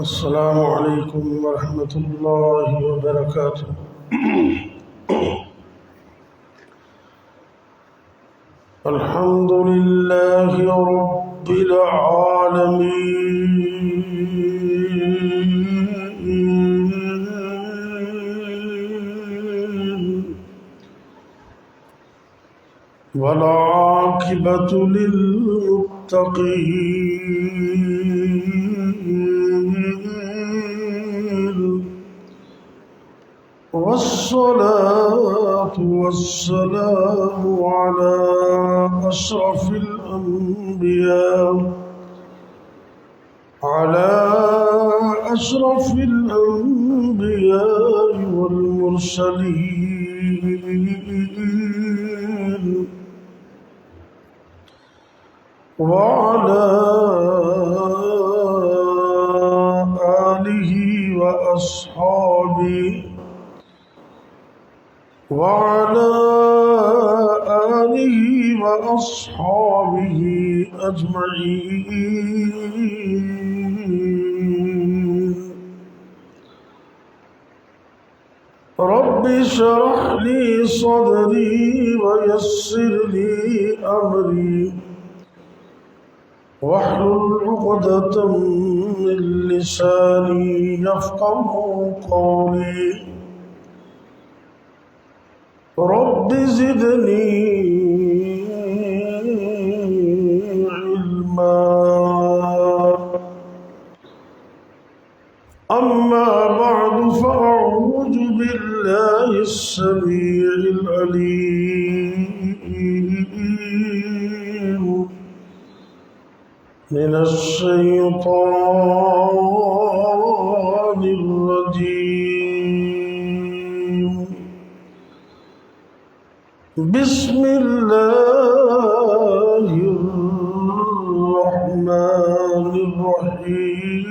السلام علیکم ورحمۃ اللہ وبرکاتہ۔ الحمد للہ رب العالمین والعاقبۃ للمتقین والصلاة والسلام على أشرف الأنبياء والمرسلين وعلى آله وأصحابه أجمعين۔ رب اشرح لي صدري ويسر لي أمري واحلل عقدة من لساني يفقهوا قولي۔ رب زدني علما۔ أما بعد فأعوذ بالله السميع العليم من الشيطان الرجيم۔ بسم الله الرحمن الرحيم۔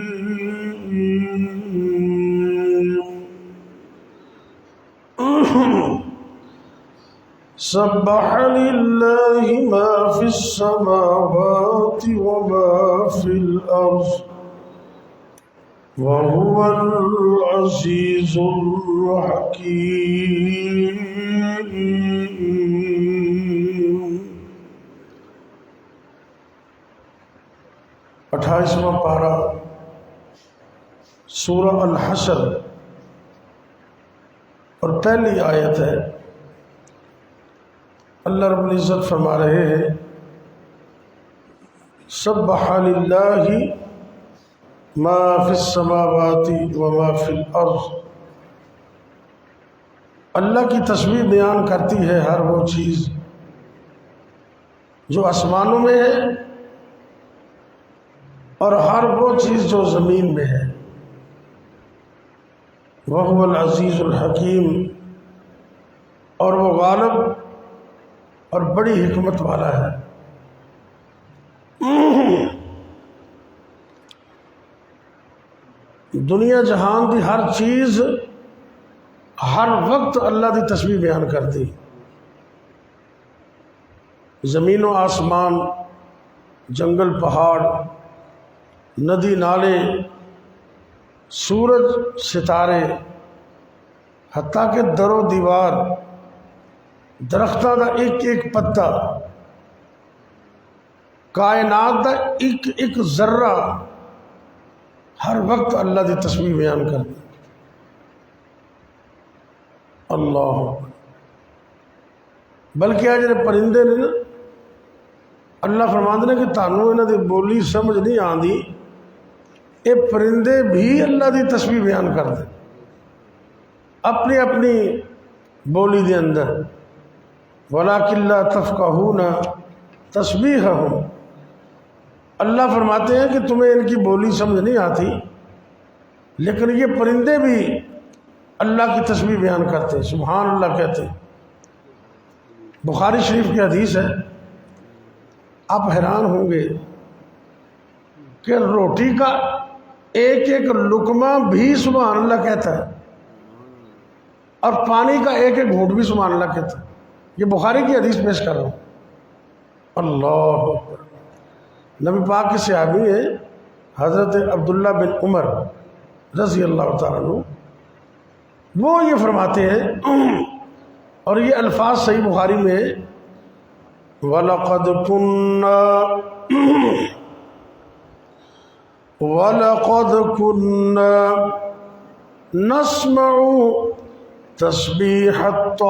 سبح لله ما في السماوات وما في الأرض وهو العزيز الحكيم۔ 28واں پارہ سورہ الحشر اور پہلی آیت ہے۔ اللہ رب العزت فرما رہے ہیں سبح للہ ما فی السماوات وما فی الارض۔ اللہ کی تسبیح بیان کرتی ہے ہر وہ چیز جو آسمانوں میں ہے اور ہر وہ چیز جو زمین میں ہے۔ وَهُوَ الْعَزِيزُ الْحَكِيمُ، اور وہ غالب اور بڑی حکمت والا ہے۔ دنیا جہان دی ہر چیز ہر وقت اللہ دی تسبیح بیان کرتی۔ زمین و آسمان، جنگل پہاڑ، ندی نالے، سورج ستارے، حتیٰ کہ در و دیوار، درختاں دا ایک ایک پتا، کائنات دا ایک ایک ذرہ ہر وقت اللہ دی تسبیح بیان کرتا۔ اللہ بلکہ آج جڑے پرندے نے نا، اللہ فرماندے نے کہ تانوں انہاں دی بولی سمجھ نہیں آندی، اے پرندے بھی اللہ دی تسبیح بیان کرتے اپنی اپنی بولی دے اندر۔ وَلَٰكِن لَّا تَفْقَهُونَ تَسْبِيحَهُمْ، اللہ فرماتے ہیں کہ تمہیں ان کی بولی سمجھ نہیں آتی، لیکن یہ پرندے بھی اللہ کی تسبیح بیان کرتے، سبحان اللہ کہتے۔ بخاری شریف کی حدیث ہے، آپ حیران ہوں گے کہ روٹی کا ایک ایک لقمہ بھی سبحان اللہ کہتا ہے اور پانی کا ایک ایک گھونٹ بھی سبحان اللہ کہتا ہے۔ یہ بخاری کی حدیث پیش کر رہا ہوں۔ اللہ اکبر۔ نبی پاک کے صحابی ہیں حضرت عبداللہ بن عمر رضی اللہ تعالیٰ عنہ وہ یہ فرماتے ہیں، اور یہ الفاظ صحیح بخاری میں وَلَقَدْ كُنَّا نَسْمَعُ تَسْبِيحَ الطَّعَامِ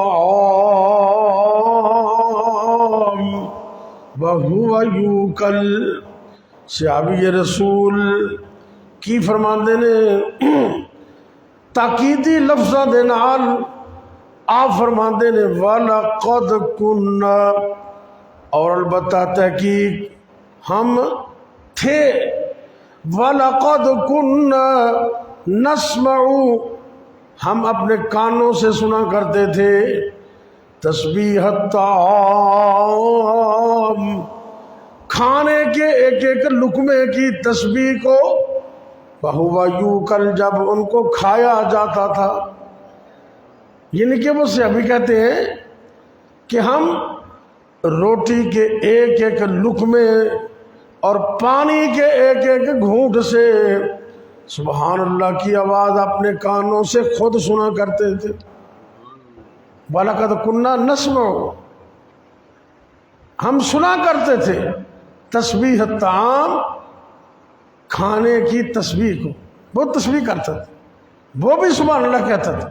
وَهُوَ يُوكَلُ۔ صحابی رسول کی فرماندے نے تاکیدی لفظاں دے نال آپ فرماندے نے وَلَقَدْ كُنَّا، اور البتہ تحقیق ہم تھے، وَلَقَدْ كُنَّا نَسْمَعُ، ہم اپنے کانوں سے سنا کرتے تھے تسبیح الطعام، کھانے کے ایک ایک لقمے کی تسبیح کو، وَهُوَ يُوكَلُ، جب ان کو کھایا جاتا تھا۔ یعنی کہ وہ صحابی کہتے ہیں کہ ہم روٹی کے ایک ایک لقمے اور پانی کے ایک ایک گھونٹ سے سبحان اللہ کی آواز اپنے کانوں سے خود سنا کرتے تھے۔ وَلَقَدْ كُنَّا نَسْمَعُ، ہم سنا کرتے تھے تسبیح الطعام، کھانے کی تسبیح کو، وہ تسبیح کرتا تھا، وہ بھی سبحان اللہ کہتا تھا۔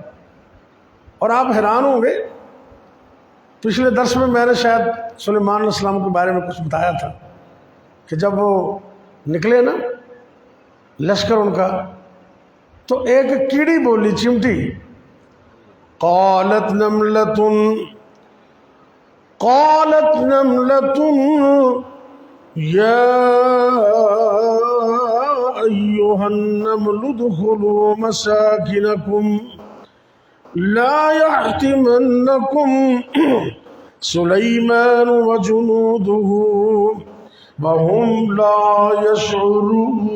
اور آپ حیران ہوں گے، پچھلے درس میں نے شاید سلیمان علیہ السلام کے بارے میں کچھ بتایا تھا کہ جب وہ نکلے نا لشکر ان کا، تو ایک کیڑی بولی، چمٹی، قالت نملۃ یا ایھا النمل ادخلوا مساکنکم لا يحطمنکم سلیمان وجنودہ وهم لا يشعرون۔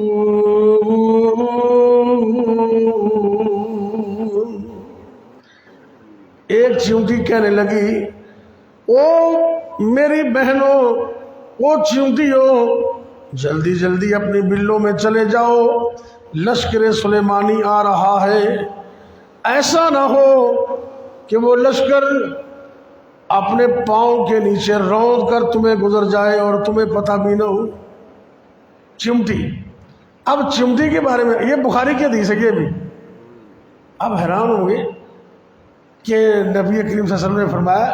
ایک چیونٹی کہنے لگی، او میری بہنوں، او چیونٹیوں، جلدی جلدی اپنی بلوں میں چلے جاؤ، لشکر سلیمانی آ رہا ہے، ایسا نہ ہو کہ وہ لشکر اپنے پاؤں کے نیچے روند کر تمہیں گزر جائے اور تمہیں پتہ بھی نہ ہو۔ چمٹی، اب چمٹی کے بارے میں یہ بخاری کی حدیث ہے کہ بھی اب حیران ہوں گے کہ نبی کریم صلی اللہ علیہ وسلم نے فرمایا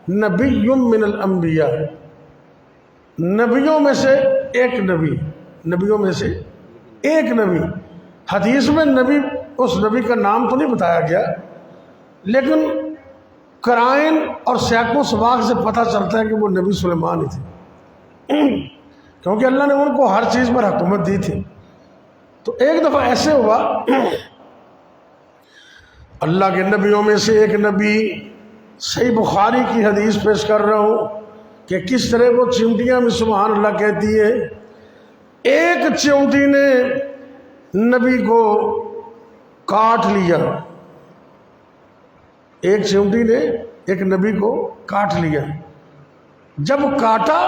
نبی من الانبیاء، نبیوں میں سے ایک نبی، نبیوں میں سے ایک نبی۔ حدیث میں نبی، اس نبی کا نام تو نہیں بتایا گیا، لیکن قرائن اور سیاق و سباق سے پتہ چلتا ہے کہ وہ نبی سلیمان ہی تھے، کیونکہ اللہ نے ان کو ہر چیز پر حکومت دی تھی۔ تو ایک دفعہ ایسے ہوا، اللہ کے نبیوں میں سے ایک نبی، صحیح بخاری کی حدیث پیش کر رہا ہوں کہ کس طرح وہ چمٹیاں بھی سبحان اللہ کہتی ہیں۔ ایک چمٹی نے نبی کو کاٹ لیا، ایک چمٹی نے ایک نبی کو کاٹ لیا۔ جب کاٹا،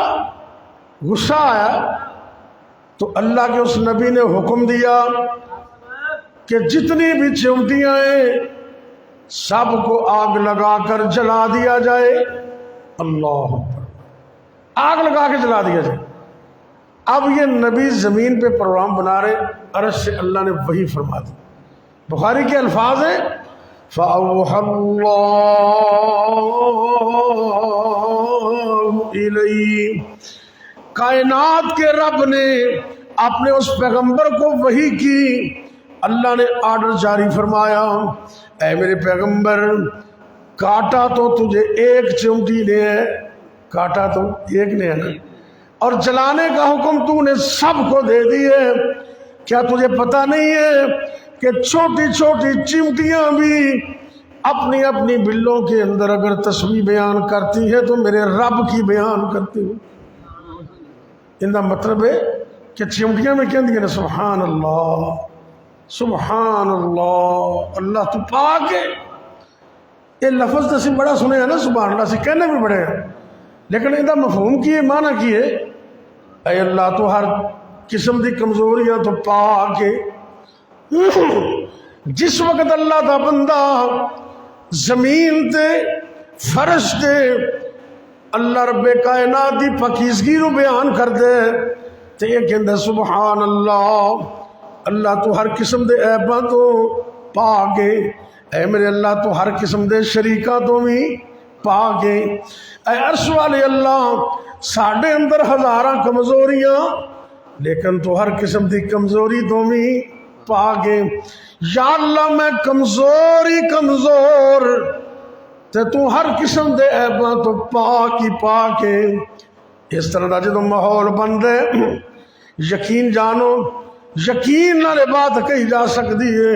غصہ آیا تو اللہ کے اس نبی نے حکم دیا کہ جتنی بھی چمٹیاں ہیں سب کو آگ لگا کر جلا دیا جائے۔ اللہ اکبر، آگ لگا کے جلا دیا جائے۔ اب یہ نبی زمین پہ پروگرام بنا رہے، عرش سے اللہ نے وحی فرما دی۔ بخاری کے الفاظ ہیں فَأَوْحَى اللَّهُ إِلَيْهِ، کائنات کے رب نے اپنے اس پیغمبر کو وحی کی، اللہ نے آرڈر جاری فرمایا، اے میرے پیغمبر، کاٹا تو تجھے ایک چمٹی نے ہے، کاٹا تو ایک نے ہے نا، اور جلانے کا حکم تو نے سب کو دے دیے۔ کیا تجھے پتہ نہیں ہے کہ چھوٹی چھوٹی چمٹیاں بھی اپنی اپنی بلوں کے اندر اگر تسبیح بیان کرتی ہے تو میرے رب کی بیان کرتی ہوں۔ ان کا مطلب ہے کہ چمٹیاں میں کہہ دیا نا سبحان اللہ سبحان اللہ، اللہ تو پاک ہے۔ یہ لفظ تو اسی بڑا سنے ہیں نا سبحان اللہ، سے کہنے بھی بڑے ہیں، لیکن ان کا مفہوم کی ہے، معنی کی ہے، اے اللہ تو ہر قسم دی کمزوریاں تو پا کے جس وقت اللہ دا بندہ زمین تے فرش تے اللہ رب کائنات دی پاکیزگی نو بیان کر دے تے یہ کہندے سبحان اللہ، اللہ تو ہر قسم دے عیباں تو پا کے، اے میرے اللہ تو ہر قسم دے شریکاں تو بھی پا کے، اے عرش والے اللہ ساڈے اندر ہزاراں کمزوریاں لیکن تو ہر قسم دی کمزوری تو بھی پا کے، یا اللہ میں کمزور تے تو ہر قسم دے عیباں تو پا کے۔ اس طرح دا جدوں ماحول بن دے یقین جانو، یقین نال بات کہی جا سکتی ہے،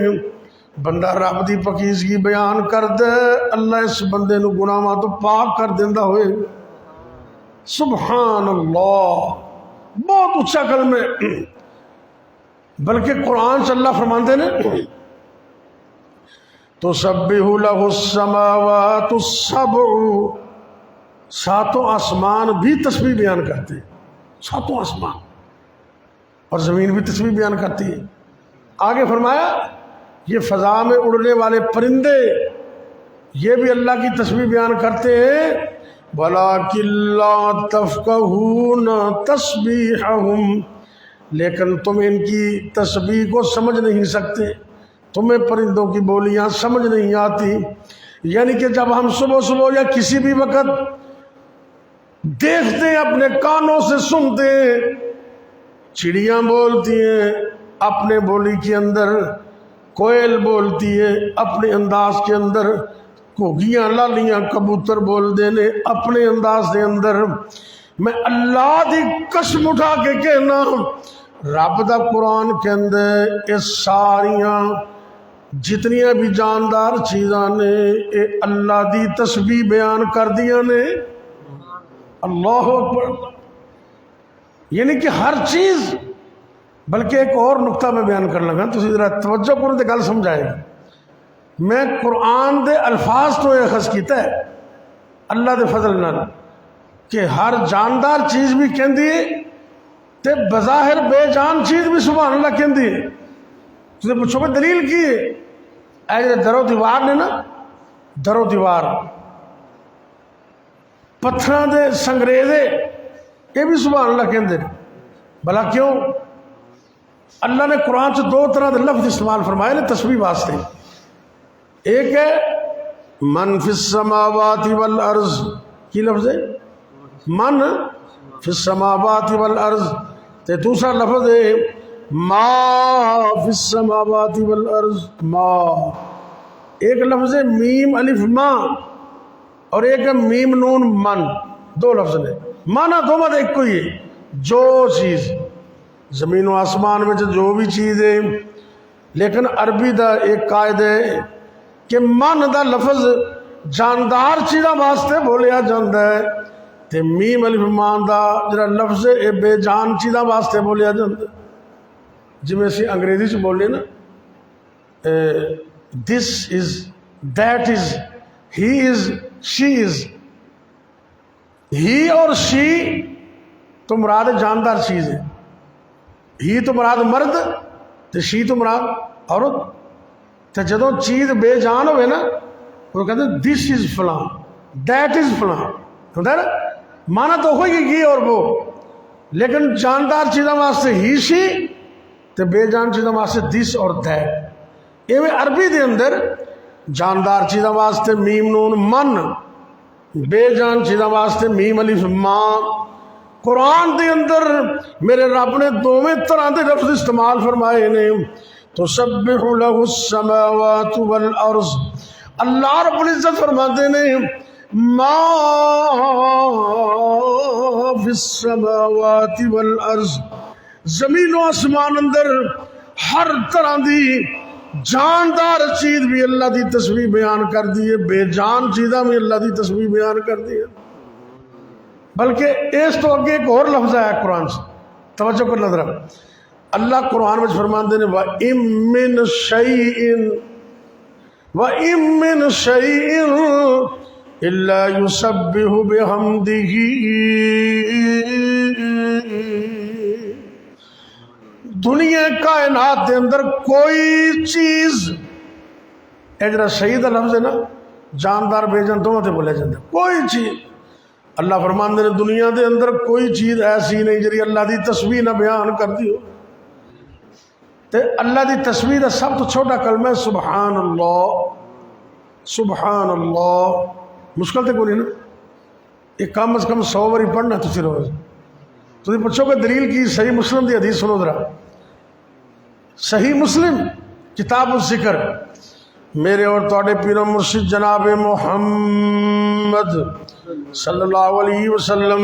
بندہ رب دی پاکیزگی بیان کر دے اللہ اس بندے نو گناہاں تو پاک کر دیندا ہوئے۔ سبحان اللہ، بہت اچھا کلمہ ہے، بلکہ قرآن سے اللہ فرماندے نے تسبح لہ السماوات السبع، ساتوں آسمان بھی تسبیح بیان کرتے ہیں، ساتوں آسمان اور زمین بھی تسبیح بیان کرتی ہے۔ آگے فرمایا یہ فضا میں اڑنے والے پرندے یہ بھی اللہ کی تسبیح بیان کرتے ہیں، وَلَٰكِن لَّا تَفْقَهُونَ تَسْبِيحَهُمْ، لیکن تم ان کی تسبیح کو سمجھ نہیں سکتے، تمہیں پرندوں کی بولیاں سمجھ نہیں آتی۔ یعنی کہ جب ہم صبح یا کسی بھی وقت دیکھتے ہیں، اپنے کانوں سے سنتے ہیں، چڑیاں بولتی ہیں اپنے بولی کے اندر، کوئل بولتی ہے اپنے انداز کے اندر، گھوگیاں لالیاں کبوتر بول دینے اپنے انداز کے اندر، میں اللہ دی قسم اٹھا کے کہنا رب دا قرآن کے اندر اس ساریاں جتنیاں بھی جاندار چیزاں نے اے اللہ دی تسبیح بیان کر دیا نے۔ اللہ اکبر، یعنی کہ ہر چیز، بلکہ ایک اور نقطہ میں بیان کر لگا، تو ذرا توجہ کرو تے گل سمجھائے گا۔ میں قرآن دے الفاظ تو یہ اخذ کیتا ہے اللہ دے فضل نال کہ ہر جاندار چیز بھی کہندی ہے تے بظاہر بے جان چیز بھی سبحان اللہ کہندی ہے۔ تجھے پوچھو کہ دلیل کی ہے؟ اے درو دیوار نے نا، درو دیوار پتھراں دے سنگریزے یہ بھی سبحان اللہ کہندے ہیں، بھلا کیوں؟ اللہ نے قرآن سے دو طرح دے لفظ استعمال فرمائے نے تسبیح واسطے، ایک ہے من فی السماوات والارض، کی لفظ ہے من فی السماوات والارض، تے دوسرا لفظ ہے ما فی السماوات والارض، ما، ایک لفظ ہے میم الف ما اور ایک ہے میم نون من، دو لفظ نے، مانا دو مت ایک کوئی ہے، جو چیز زمین و آسمان میں جو بھی چیز ہے، لیکن عربی دا ایک قاعدہ ہے کہ من دا لفظ جاندار چیزاں واسطے بولیا جاندہ ہے تے میم الف مان دا جڑا لفظ ہے بے جان چیزاں واسطے بولیا جاندہ ہے۔ جی میں اسی انگریزی سے بولنے نا this is, that is, he is, she is، ہی اور شی تو مراد جاندار چیز ہے، ہی تو مراد مرد تے شی تو مراد عورت، تے جدوں چیز بے جان ہوئے نا وہ کہتے ہیں this is فلاں، that is فلاں، ہوتا ہے نا، مانا تو ہوئی یہ اور وہ، لیکن جاندار چیزاں واسطے ہی شی تے بے جان چیزاں واسطے this اور that۔ ایویں عربی دے اندر جاندار چیزاں واسطے میم نون من، بے جان چیزاں واسطے میم الف ماں۔ قرآن دے اندر میرے رب نے دوویں طرح دے لفظ استعمال فرمائے نے، تسبح لہ السماوات والارض، اللہ رب العزت فرماتے نے ما فی السماوات والارض، زمین و آسمان اندر ہر طرح دی جاندار چیز بھی اللہ دی تسبیح بیان کر دی ہے، بے جان چیزاں بھی اللہ دی تسبیح بیان کر دی ہے۔ بلکہ اس تو آگے ایک اور لفظ آیا قرآن سے، توجہ کر نظر، اللہ قرآن میں فرماتے ہیں وَإِن مِّن شَيْءٍ إِلَّا يُسَبِّحُ بِحَمْدِهِ دنیا کائنات دے اندر کوئی چیز، اے جڑا شہید لفظ ہے نا، جاندار بے جان دونوں تے بولے جاندے، کوئی چیز اللہ فرماندے نے دنیا دے اندر کوئی چیز ایسی نہیں جڑی اللہ دی تسبیح نہ بیان کر دی ہو۔ تے اللہ دی تسبیح دا سب تو چھوٹا کلمہ ہے سبحان اللہ، سبحان اللہ۔ مشکل تے کوئی نہیں نا، یہ کم از کم 100 باری پڑھنا تسی روز۔ تو پوچھو کہ دلیل کی؟ صحیح مسلم دی حدیث سنو ذرا، صحیح مسلم کتاب الذکر، میرے اور تواڈے پیر و مرشد جناب محمد صلی اللہ علیہ وسلم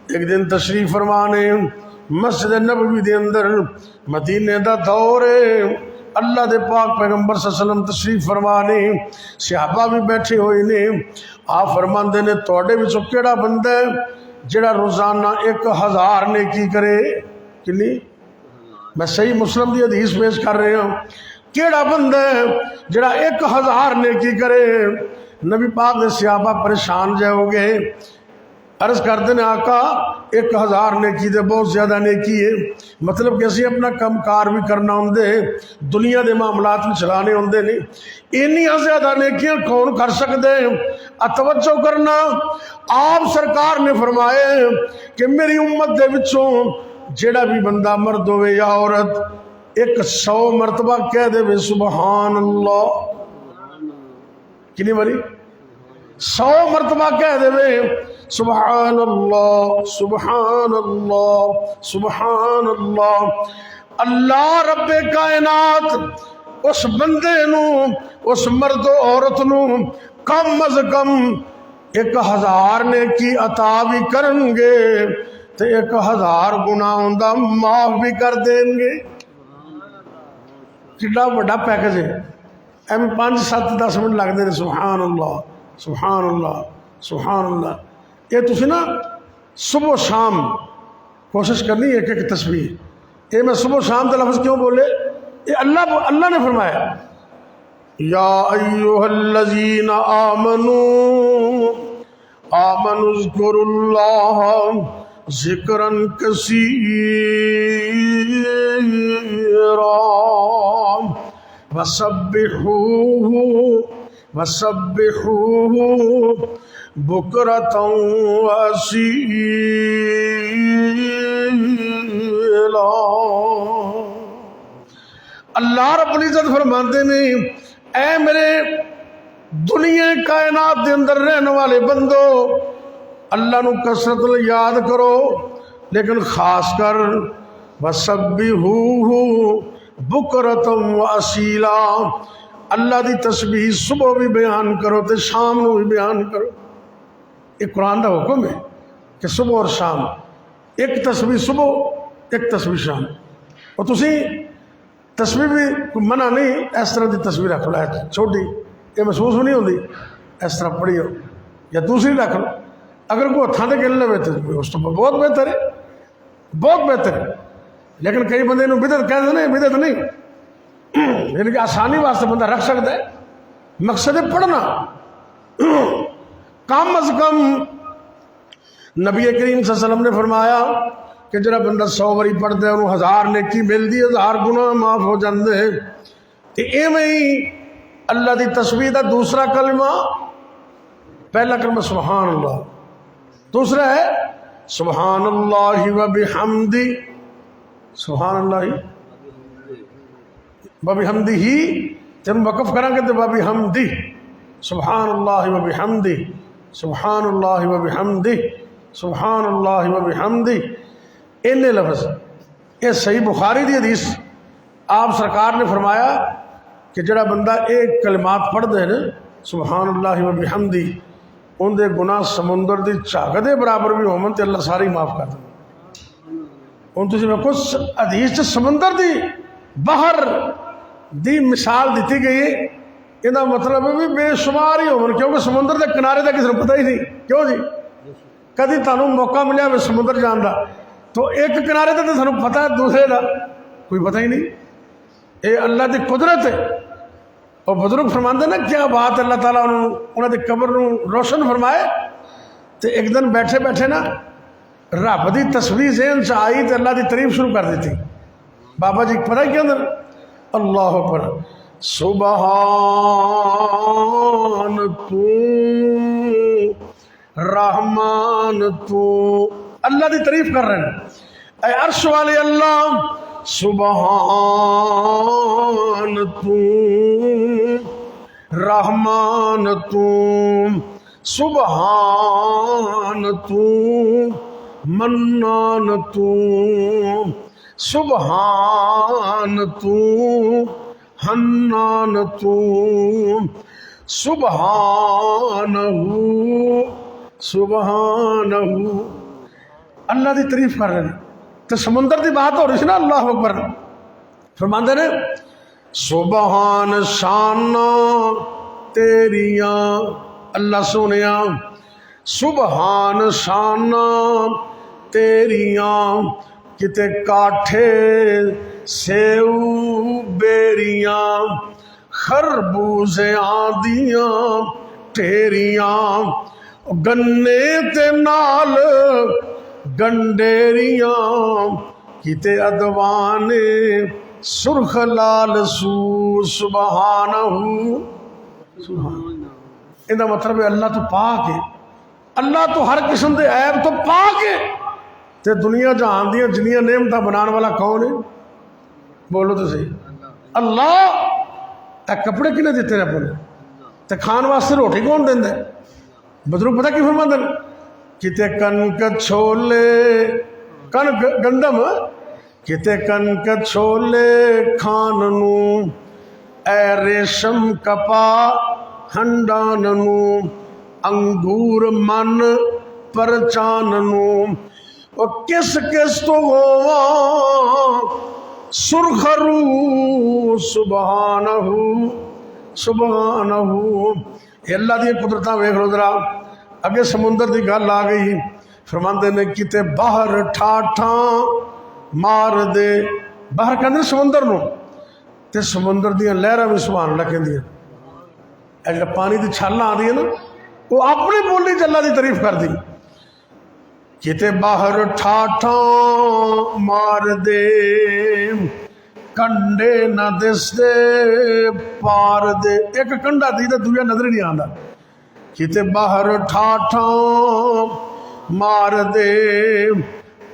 ایک دن تشریف فرمانے مسجد نبوی دے اندر، مدینے دا دور ہے، اللہ دے پاک پیغمبر صلی اللہ علیہ وسلم تشریف فرمانے، صحابہ بھی بیٹھے ہوئے نے۔ آپ فرماندے نے تواڈے وچوں کیڑا بندہ ہے جڑا روزانہ 1000 نیکی کرے؟ کنی؟ میں صحیح مسلم دی حدیث پیش کر رہا ہوں، کیڑا بندہ ہے جڑا 1000 نیکی کرے؟ نبی پاک نے صحابہ پریشان جائے ہو گئے، عرض کرتے ہیں آقا 1000 نیکی دے بہت زیادہ نیکی ہے، مطلب کہ اسی اپنا کم کار بھی کرنا ہوندے، دنیا دے معاملات میں چلانے ہوندے نہیں، انی زیادہ نیکیاں کون کر سکتے ہیں؟ توجہ کرنا، آپ سرکار نے فرمایا کہ میری امت دے وچوں جیڑا بھی بندہ مرد ہوئے یا عورت 100 مرتبہ کہہ دے سبحان اللہ، کنی باری 100 مرتبہ کہہ دے سبحان اللہ سبحان اللہ سبحان اللہ، اللہ رب کائنات اس بندے نو، اس مرد و عورت نو کم از کم 1000 نیکی عطا بھی کرن گے تے 1000 گناہ ہوندا معاف بھی کر دیں گے۔ کتنا بڑا پیکج ہے، ایم 5 7 10 منٹ لگتے ہیں سبحان اللہ سبحان اللہ سبحان اللہ۔ یہ تسی نا صبح و شام کوشش کرنی ہے ایک تسبیح۔ یہ میں صبح و شام کا لفظ کیوں بولے؟ یہ اللہ نے فرمایا یا ایھا الذین آمنوا اذکروا اللہ ذکرا کثیرا وسبحوہ بکرۃ وأصیلا۔ اللہ رب العزت فرماتے ہیں اے میرے دنیا کائنات دے اندر رہنے والے بندو، اللہ نو کثرت یاد کرو، لیکن خاص کر وسبحوہ بکرۃ وأصیلا، اللہ دی تسبیح صبح بھی بیان کرو تے شام نو بھی بیان کرو۔ یہ قرآن دا حکم ہے کہ صبح اور شام ایک تسبیح صبح ایک تسبیح شام۔ اور تسی تسبیح بھی منع نہیں، اس طرح دی تسبیح رکھ لو چھوٹی، یہ محسوس نہیں ہوتی، اس طرح پڑھی ہو، یا دوسری رکھ لو، اگر کوئی ہتھاں تے گن لے تو اس تو بہت بہتر ہے، بہت بہتر ہے۔ لیکن کئی بندے نو بدعت کہہ دے، بدعت نہیں، یعنی کہ آسانی واسطے بندہ رکھ سکتا ہے، مقصد ہے پڑھنا۔ کم از کم نبی کریم صلی اللہ علیہ وسلم نے فرمایا کہ جڑا بندہ 100 باری پڑھتا ہے انہوں 1000 نیکی ملتی، 1000 گناہ معاف ہو جاندے ہیں۔ تے ایویں ہی اللہ دی تسبیح دا دوسرا کلمہ، پہلا کلمہ سبحان اللہ، دوسرا ہے سبحان اللہ و بحمدہ، سبحان اللہ و بحمدہ، جب وقف کریں گے تو و بحمدہ، سبحان اللہ و بحمدہ، سبحان اللہ و بحمدہ، سبحان اللہ و بحمدہ، ان لفظ۔ یہ صحیح بخاری دی حدیث، آپ سرکار نے فرمایا کہ جڑا بندہ ایک کلمات پڑھ دے نا سبحان اللہ و بحمدہ، ان دے گناہ سمندر دی چاک دے برابر بھی ہومن تے اللہ ساری معاف کر دے۔ ان تسی میں کچھ حدیث سے سمندر دی باہر دی مثال دیتی گئی ہے، یہ مطلب ہے بھی بے شمار ہی ہومن، کیونکہ سمندر دے کنارے دا کسی نے پتہ ہی نہیں، کیوں جی؟ کدی تانوں موقع ملیا میں سمندر جان دا تو ایک کنارے تے تانوں پتہ ہے، دوسرے دا کوئی پتہ ہی نہیں۔ اے اللہ دی قدرت ہے۔ اور بزرگ فرماندے نا کیا بات، اللہ تعالیٰ انہوں نے قبر روشن فرمائے۔ تو ایک دن بیٹھے بیٹھے نا رب دی تصویر ذہن سے آئی تو اللہ دی تعریف شروع کر دیتی، بابا جی پتہ کیا اندر اللہ اکبر سبحان تو رحمان تو اللہ دی تعریف کر رہے ہیں اے عرش والے اللہ سبحان تو رحمان تو سبحان تو منان تو سبحان تو حنان تو سبحانہ سبحانہ اللہ دی تعریف کر رہے ہیں تو سمندر دی بات ہو رہی ہے نا اللہ اکبر فرماندے نے سبحان شانہ تیریاں اللہ سونیا سبحان شانہ تیریاں کتے کاٹھے سیو بیریاں خربوزے آدیاں ٹیریاں گنے تے نال گنڈیریاں کتے ادوانے سرخ لال سو سبحانہ اندہ مطلب ہے اللہ تو پاک ہے اللہ تو ہر قسم دے عیب تو پاک ہے تے دنیا جہان دیاں جنیاں نعمتاں بنان والا کون ہے بولو تو صحیح اللہ اے کپڑے کنے دیتے رہے اپنے تے کھان واسطے روٹی کون دیندے بزرگ پتہ کی فرماندے کتے کنک چھولے کنک گندم کتے کنک چھولے کھاننو اے ریشم کپا ہنڈاننو انگور من پرچاننو اور کس کس تو ہوا سرخرو سبحانہ سبحانہ اے اللہ دی قدرتاں ویکھ لو ذرا اگے سمندر دی گل آ گئی فرماندے نے کتے باہر ٹھاٹھاں مار دے باہر کہندے سمندر نو تے سمندر دیاں لہراں وی سبحان اللہ کہندیاں اے جڑا پانی دی چھالاں آندی ہے نا وہ اپنی بولی تے اللہ دی تعریف کر دی کتے باہر ٹھاٹھاں مار دے کنڈے نہ دس دے پار دے ایک کنڈا دی تے دوجا نظر نہیں آندا کتے باہر ٹھاٹھاں مار دے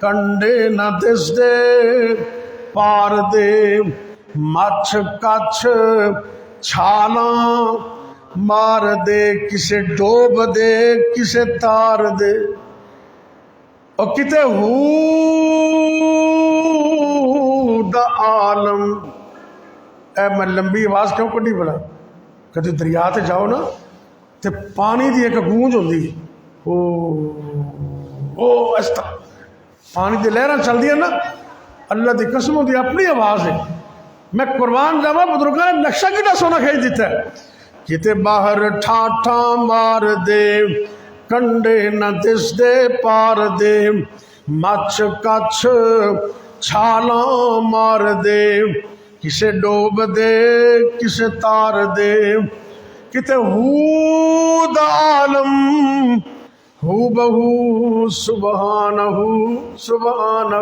کنڈے نہ دس دے پار دے مچھ کچھ چھالاں مار دے کسے ڈوب دے کسے تار دے اور کتے ہود عالم اے میں لمبی آواز کیوں کڈی بلا کدی دریا تے جاؤ نا تے پانی دی ایک گونج ہوندی او اس طرح پانی دی لہراں چل دی ہے نا اللہ دی قسم دی اپنی آواز ہے میں قربان جاواں بزرگاں نے نقشہ کیڑا سونا کھینچ دیتا ہے کتے باہر ٹھاٹھاں مار دے کنڈے نہ دس دے پار دے مچھ کچھ چھالاں مار دے کسے ڈوب دے کسے تار دے کتے ہود عالم ہو بہو سبحانہ سبحانہ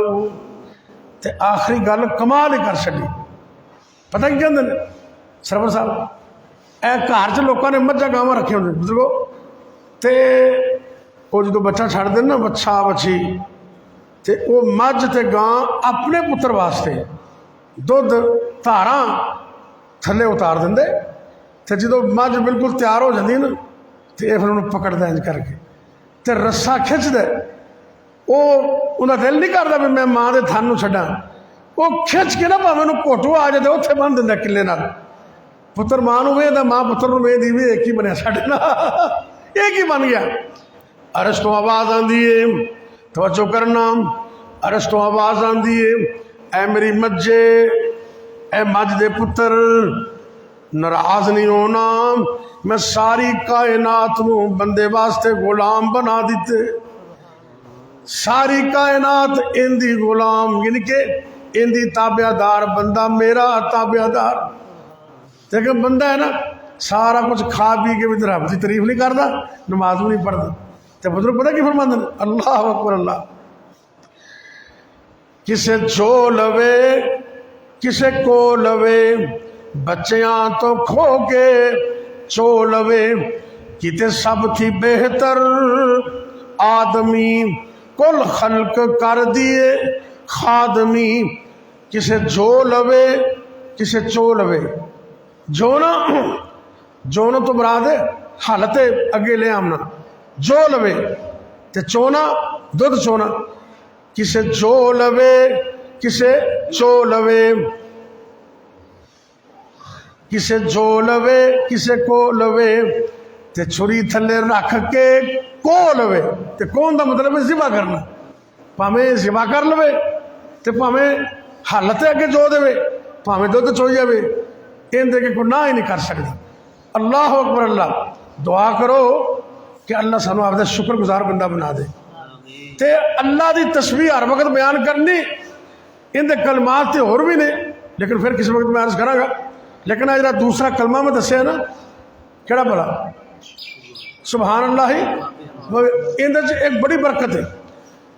تے آخری گل کمال ہی کر چلی پتہ کی کہندے نے سرور صاحب اے گھر چ لوکاں نے مجھا گاواں رکھے ہوندے بزرگو تے وہ جدو بچہ چھڑ دیں نا بچہ بچی تے وہ مجھ تے گاں اپنے پتر واسطے دودھ دھاراں تھلے اتار دیں دے تے جدو مجھ بالکل تیار ہو جاندی نا تے پھر انہوں پکڑ دیں انج کر کے تے رسا کھچ دے وہ انہاں دل نہیں کردا بھی میں ماں دے تھن نوں چھڈاں وہ کھچ کے نا بھاویں نوں کوٹو آ جائے اوتھے بن دیندا کلے نال پتر ماں نوں ویکھدا ماں پتر نوں ویکھدی وی ایک ہی بنیا ساڈے نال ایک ہی بن گیا عرش تو آواز آندی ہے توجہ کرنا عرش تو آواز آندی ہے اے میری مجھے اے مجھ دے پتر ناراض نہیں ہونا میں ساری کائنات نوں بندے واسطے غلام بنا دیتے ساری کائنات اندی غلام یعنی کہ اندی تابعہ دار بندہ میرا تابعہ دار لیکن بندہ ہے نا سارا کچھ کھا پی کے بھی رب کی تعریف نہیں کرتا نماز بھی نہیں پڑھتا تو بزرگ پتہ کی فرماندے ہیں اللہ اکبر اللہ کسے جو لوے کسے کو لوے بچیاں تو کھو کے چو لوے کتے سب تھی بہتر آدمی کل خلق کر دیے خادمی کسے جو لوے کسے چو لوے جونا تو مراد ہے حالت اگے لے آمنا جو لوے تے چونا دودھ چونا کسے جو لوے کسے چو لوے کسے جو لوے کسے کو لوے تے چھری تھلے رکھ کے کو لوے تے کون دا مطلب ہے ذبح کرنا پامیں ذبح کر لوے تے پامیں حالت اگے جو دے پامیں دودھ چوئی جاوے ان دے کے گناہ ہی نہیں کر سکتا اللہ اکبر اللہ دعا کرو کہ اللہ سانو آپ دے شکر گزار بندہ بنا دے تے اللہ دی تسبیح ہر وقت بیان کرنی ان دے کلمات تے اور بھی نے لیکن پھر کسی وقت میں عرض کراں گا لیکن آج دوسرا کلمہ میں دسیا نا کیڑا بلا سبحان اللہ ہی ان دے ایک بڑی برکت ہے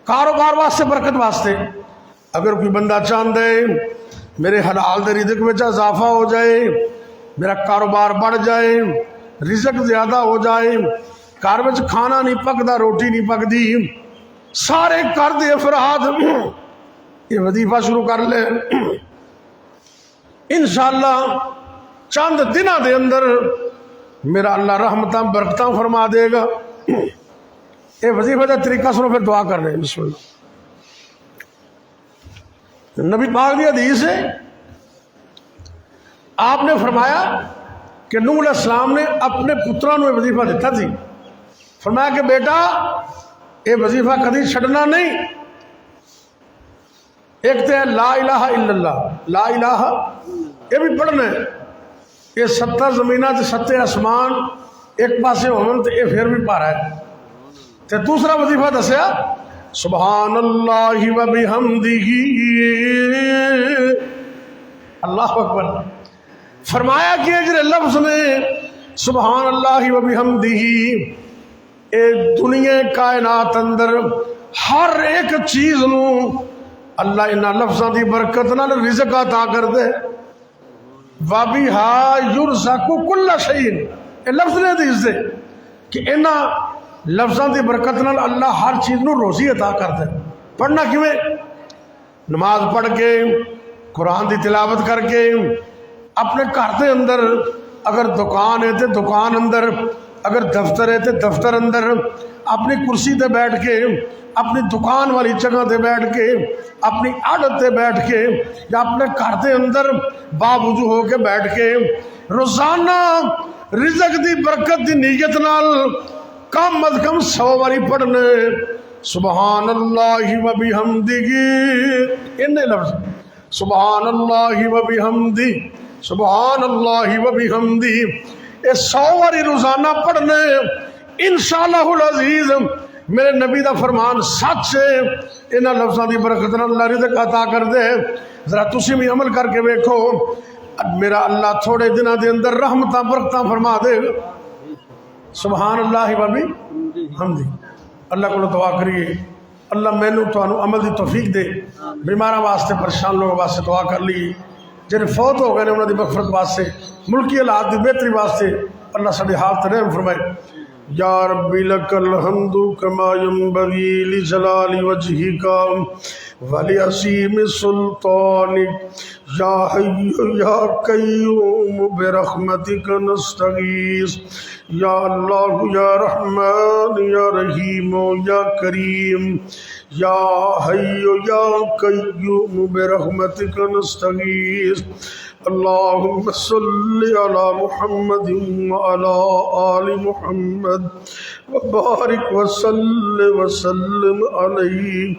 کاروبار واسطے برکت واسطے اگر کوئی بندہ چاہتا ہے میرے حلال دے رزق میں اضافہ ہو جائے میرا کاروبار بڑھ جائے رزق زیادہ ہو جائے گھر میں کھانا نہیں پکدا روٹی نہیں پکدی سارے کر دے افراد یہ وظیفہ شروع کر لے انشاءاللہ چند دنوں دے اندر میرا اللہ رحمتاں برکتاں فرما دے گا یہ وظیفہ کا طریقہ سنو پھر دعا کر رہے ہیں بسم اللہ نبی پاک دی حدیث ہے آپ نے فرمایا کہ نوح علیہ السلام نے اپنے پتروں نے وظیفہ دیتا تھی فرمایا کہ بیٹا یہ وظیفہ کدی چھڑنا نہیں ایک تو ہے لا الہ الا اللہ لا الہ یہ بھی پڑھنا ہے یہ 70 زمینہ تے 7 آسمان ایک پاسے ہومن تے یہ پھر بھی پا رہا ہے تے دوسرا وظیفہ دسیا سبحان اللہ و بحمدہ اللہ اکبر فرمایا کہ اجر لفظ نے سبحان اللہ و بحمدہ اے دنیا کائنات اندر ہر ایک چیز نو اللہ انہاں لفظاں دی برکت نال رزق عطا کر دے وَبِهَا يُرْزَقُ كُلَّ شَيْءٍ اے لفظ نے حدیث دے کہ انہاں لفظاں دی برکت نال اللہ ہر چیز نو روزی عطا کر دے پڑھنا کیویں نماز پڑھ کے قرآن دی تلاوت کر کے اپنے گھر دے اندر اگر دکان ہے تے دکان اندر اگر دفتر ہے تے دفتر اندر اپنی کرسی تے بیٹھ کے اپنی دکان والی جگہ تے بیٹھ کے اپنی عادت تے بیٹھ کے یا اپنے گھر دے اندر باوجو ہو کے بیٹھ کے روزانہ رزق دی برکت دی نیت نال کم از کم 100 باری پڑھنے سبحان اللہ و بحمدہ انہیں لفظ سبحان اللہ و بحمدہ سبحان اللہ و بحمدہ یہ 100 باری روزانہ پڑھنے انشاءاللہ العزیز میرے نبی دا فرمان سچ ہے انہاں لفظاں دی برکت نال اللہ رزق عطا کر دے ذرا تسی بھی عمل کر کے دیکھو میرا اللہ تھوڑے دنوں دے اندر رحمتاں برکتاں فرما دے گا سبحان اللہ و بحمدہ اللہ کو دعا کریے اللہ مینوں تانوں عمل دی توفیق دے بیماراں واسطے پریشان لوگوں واسطے دعا کر لی جن فوت ہو گئے نے انہاں دی مغفرت واسطے ملکی حالات دی بہتری واسطے اللہ ساڈی حالت رحم فرمائے یا ربی لک الحمد کما ینبغی لجلال وجہک ولیعظیم سلطانک یا حی یا قیوم برحمتک نستغیث یا اللہ یا رحمان یا رحیم یا کریم یا حی یا قیوم برحمتک نستغیث اللہم صلی علی محمد وعلی آل محمد وبارک وسلم علیہ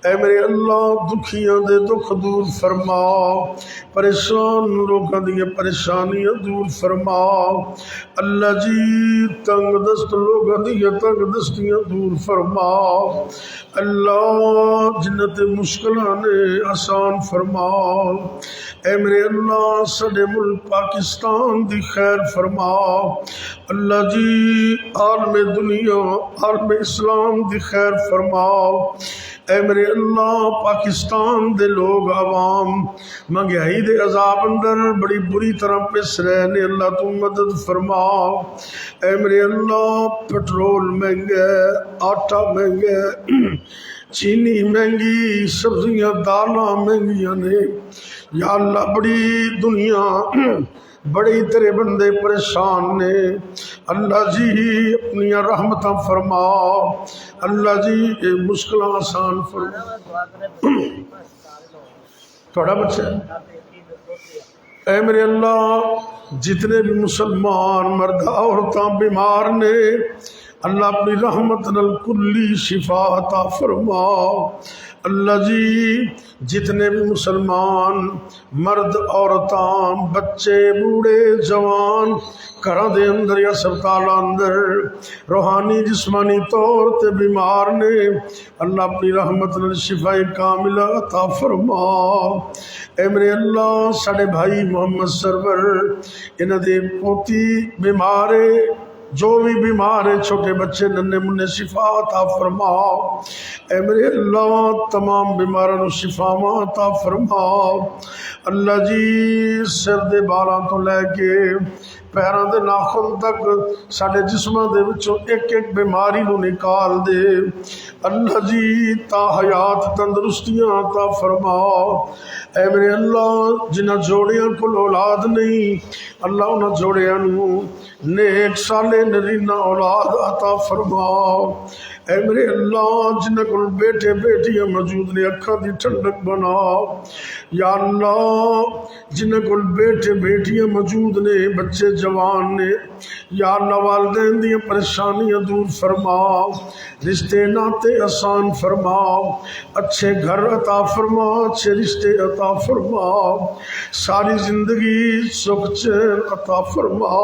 اے میرے اللہ دکھیاں دے دکھ دور فرما پریشان لوگاں دی پریشانیاں دور فرما اللہ جی تنگ دست لوگاں دی تنگ دستیاں دور فرما اللہ جنت مشکلاں نے آسان فرما اے میرے اللہ سڈے ملک پاکستان دی خیر فرما اللہ جی، عالم دنیا عالم اسلام دی خیر فرما اے میرے اللہ پاکستان دے لوگ عوام مہنگائی دے عذاب اندر بڑی بری طرح پس رہے نے، اللہ تو مدد فرما اے میرے اللہ پٹرول مہنگا آٹا مہنگا چینی مہنگی سبزیاں دالاں مہنگیاں نے یا اللہ بڑی دنیا بڑے تیرے بندے پریشان نے اللہ جی اپنی رحمتاں فرما اللہ جی یہ مشکلاں آسان فرما تھوڑا بچہ اے میرے اللہ جتنے بھی مسلمان مرد عورتاں بیمار نے اللہ اپنی رحمت نال کلی شفا عطا فرما اللہ جی جتنے بھی مسلمان مرد عورتاں بچے بوڑھے جوان گھراں دے اندر یا ہسپتالاں اندر روحانی جسمانی طور تے بیمار نے اللہ اپنی رحمت نال شفا کاملہ عطا فرما اے میرے اللہ ساڈے بھائی محمد سرور انہاں دے پوتی بیمار جو بھی بیمار ہیں چھوٹے بچے ننے منہ شفا عطا فرما اے میرے اللہ تمام بیماروں شفا عطا فرما اللہ جی سر دے بالاں تو لے کے پیراں دے ناخن تک ساڈے جسماں دے وچوں ایک ایک بیماری نو نکال دے اللہ جی تا حیات تندرستیاں عطا فرما اے میرے اللہ جنہاں جوڑیاں کول اولاد نہیں اللہ انہاں جوڑیاں نو نیک صالح نرینہ اولاد عطا فرما اے میرے اللہ جنہاں کول بیٹے بیٹیاں موجود نے اکھاں دی ٹھنڈک بنا یا اللہ جنہاں کول بیٹے بیٹیاں موجود نے بچے جوان نے یا اللہ والدین دیاں پریشانیاں دور فرما رشتے ناتے آسان فرما اچھے گھر عطا فرما اچھے رشتے عطا فرما ساری زندگی سکھ چین عطا فرما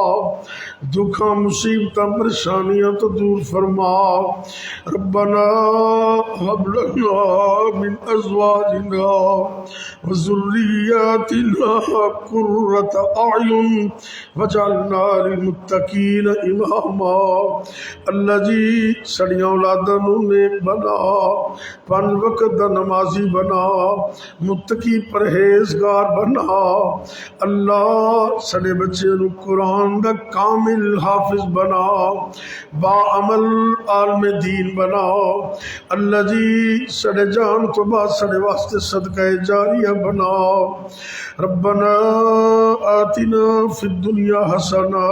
دکھاں مصیبتاں پریشانیاں تو دور فرما ربنا هب لنا من ازواجنا وذرياتنا قرة اعین واجعلنا للمتقین اماما اللہ جی سڑیاں اولاداں نو نیک بنا پن وقت دا نمازی بنا متقی پرہیزگار بنا اللہ سڑے بچے نو قرآن دا کامل حافظ بنا با عمل عالم دین بنا اللہ جی سڑے جان تو بعد سڑے واسطے صدقہ جاریہ بنا ربنا آتنا فی الدنیا حسنہ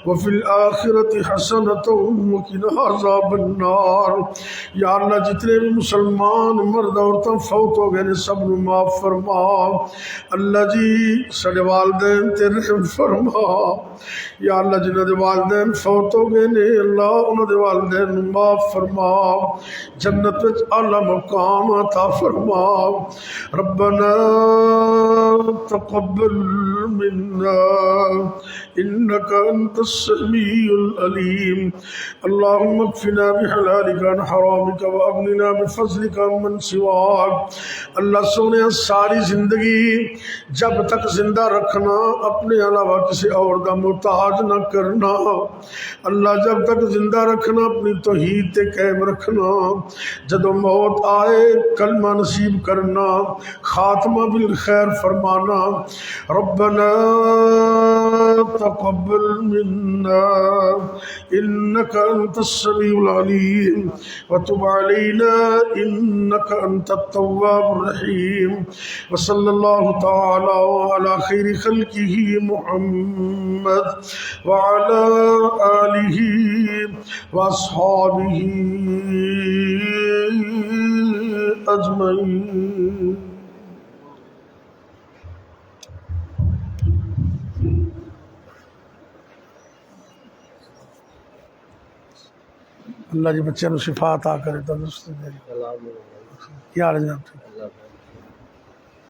وفی الآخرت حسنۃ وقنا عذاب النار یا اللہ جتنے بھی مسلمان مرد عورتیں فوت ہو گئے نے سب نو معاف فرما اللہ جی سڑے والدین تے رحم فرما یا اللہ جنہاں دے والدین فوت ہو گئے نے اللہ انہاں دے والدین نو معاف فرما جنت وچ اعلی مقام عطا فرما ربنا تقبل منا انك انت السميع العليم اللهم اكفنا بحلالك عن حرامك واغننا بفضلك عمن سواك اللہ سونے ساری زندگی جب تک زندہ رکھنا اپنے علاوہ کسی اور کا محتاج نہ کرنا اللہ جب تک زندہ رکھنا اپنی توحید تے قائم رکھنا جدو موت آئے کلمہ نصیب کرنا خاتمہ بالخیر فرمانا ربنا تقبل منا انك انت السميع العليم وتب علينا انك انت التواب الرحيم وصلى الله تعالى على خير خلقه محمد وعلى آله واصحابه اجمعين. اللہ جی بچے نو شفا عطا کرے تندرستی دے. کیا حال ہے جناب؟